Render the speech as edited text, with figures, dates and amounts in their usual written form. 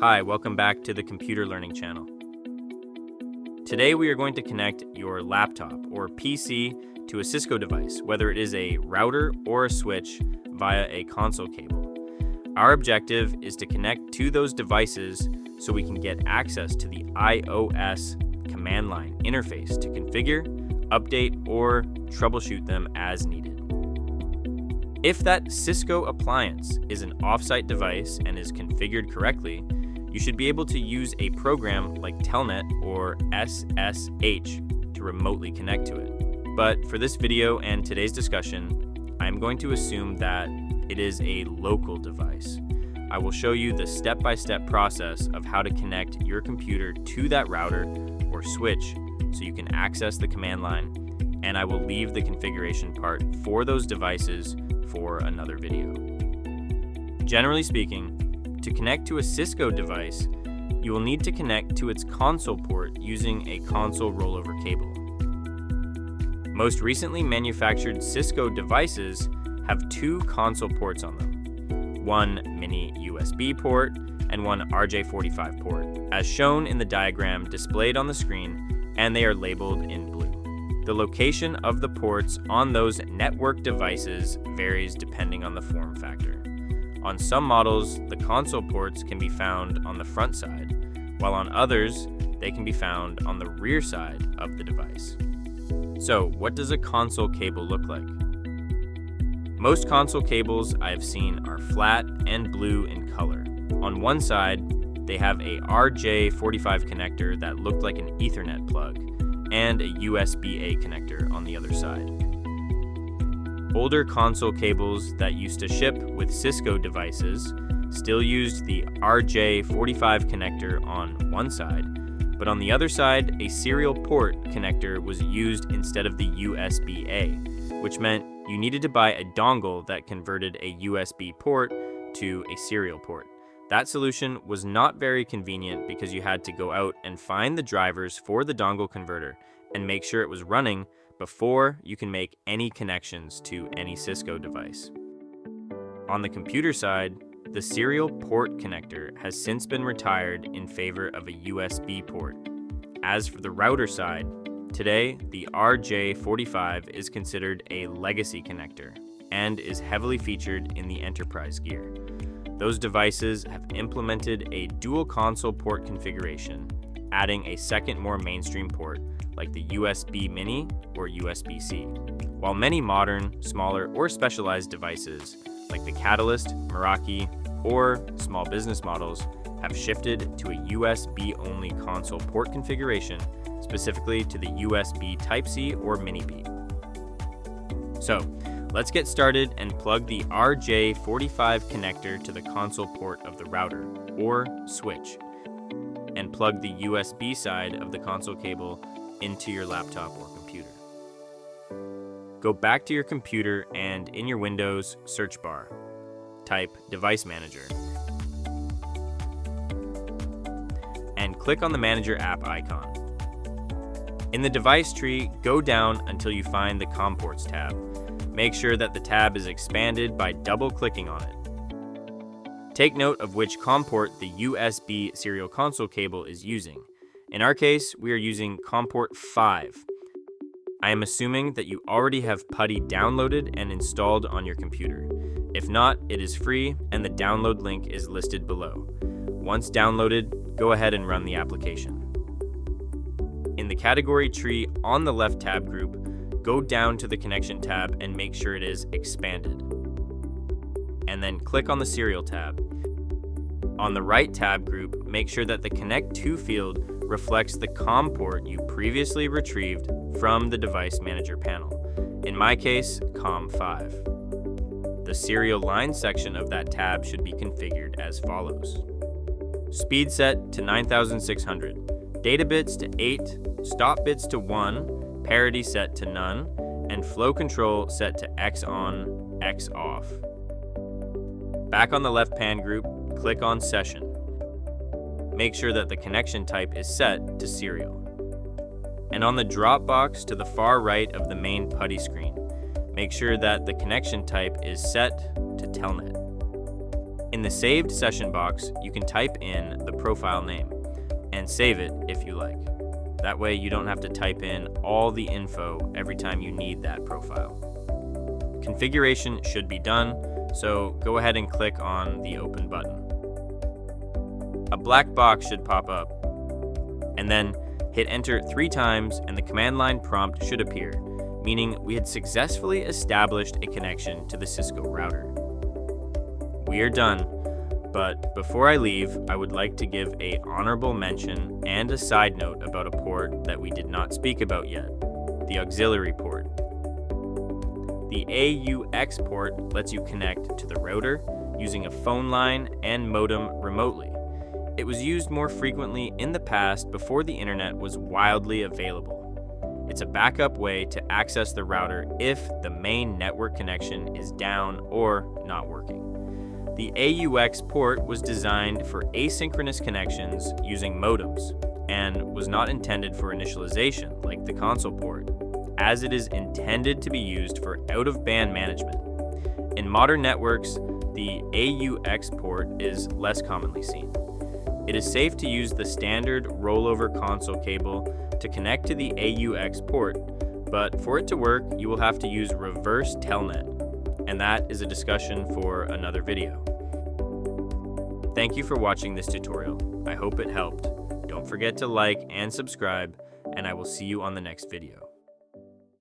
Hi, welcome back to the Computer Learning Channel. Today we are going to connect your laptop or PC to a Cisco device, whether it is a router or a switch, via a console cable. Our objective is to connect to those devices so we can get access to the iOS command line interface to configure, update, or troubleshoot them as needed. If that Cisco appliance is an off-site device and is configured correctly, you should be able to use a program like Telnet or SSH to remotely connect to it. But for this video and today's discussion, I'm going to assume that it is a local device. I will show you the step-by-step process of how to connect your computer to that router or switch so you can access the command line, and I will leave the configuration part for those devices for another video. Generally speaking, to connect to a Cisco device, you will need to connect to its console port using a console rollover cable. Most recently manufactured Cisco devices have two console ports on them, one mini USB port and one RJ45 port, as shown in the diagram displayed on the screen, and they are labeled in blue. The location of the ports on those network devices varies depending on the form factor. On some models, the console ports can be found on the front side, while on others, they can be found on the rear side of the device. So, what does a console cable look like? Most console cables I have seen are flat and blue in color. On one side, they have a RJ45 connector that looked like an Ethernet plug, and a USB-A connector on the other side. Older console cables that used to ship with Cisco devices still used the RJ45 connector on one side, but on the other side, a serial port connector was used instead of the USB-A, which meant you needed to buy a dongle that converted a USB port to a serial port. That solution was not very convenient because you had to go out and find the drivers for the dongle converter and make sure it was running before you can make any connections to any Cisco device. On the computer side, the serial port connector has since been retired in favor of a USB port. As for the router side, today the RJ45 is considered a legacy connector and is heavily featured in the enterprise gear. Those devices have implemented a dual console port configuration, adding a second more mainstream port like the USB Mini or USB-C, while many modern, smaller, or specialized devices like the Catalyst, Meraki, or small business models have shifted to a USB-only console port configuration, specifically to the USB Type-C or Mini-B. So, let's get started and plug the RJ45 connector to the console port of the router, or switch, and plug the USB side of the console cable into your laptop or computer. Go back to your computer and in your Windows search bar, type Device Manager, and click on the Manager app icon. In the device tree, go down until you find the COM ports tab. Make sure that the tab is expanded by double-clicking on it. Take note of which COM port the USB serial console cable is using. In our case, we are using COM port 5. I am assuming that you already have PuTTY downloaded and installed on your computer. If not, it is free and the download link is listed below. Once downloaded, go ahead and run the application. In the category tree on the left tab group, go down to the connection tab and make sure it is expanded. And then click on the serial tab. On the right tab group, make sure that the Connect To field reflects the COM port you previously retrieved from the Device Manager panel. In my case, COM 5. The serial line section of that tab should be configured as follows. Speed set to 9600, data bits to 8, stop bits to 1, parity set to none, and flow control set to X on, X off. Back on the left pan group, click on Session. Make sure that the connection type is set to serial. And on the drop box to the far right of the main PuTTY screen, make sure that the connection type is set to Telnet. In the saved session box, you can type in the profile name and save it if you like. That way you don't have to type in all the info every time you need that profile. Configuration should be done, so go ahead and click on the open button. A black box should pop up, and then hit enter 3 times and the command line prompt should appear, meaning we had successfully established a connection to the Cisco router. We are done, but before I leave, I would like to give an honorable mention and a side note about a port that we did not speak about yet, the auxiliary port. The AUX port lets you connect to the router using a phone line and modem remotely. It was used more frequently in the past before the internet was wildly available. It's a backup way to access the router if the main network connection is down or not working. The AUX port was designed for asynchronous connections using modems and was not intended for initialization like the console port, as it is intended to be used for out-of-band management. In modern networks, the AUX port is less commonly seen. It is safe to use the standard rollover console cable to connect to the AUX port, but for it to work, you will have to use reverse telnet, and that is a discussion for another video. Thank you for watching this tutorial. I hope it helped. Don't forget to like and subscribe, and I will see you on the next video.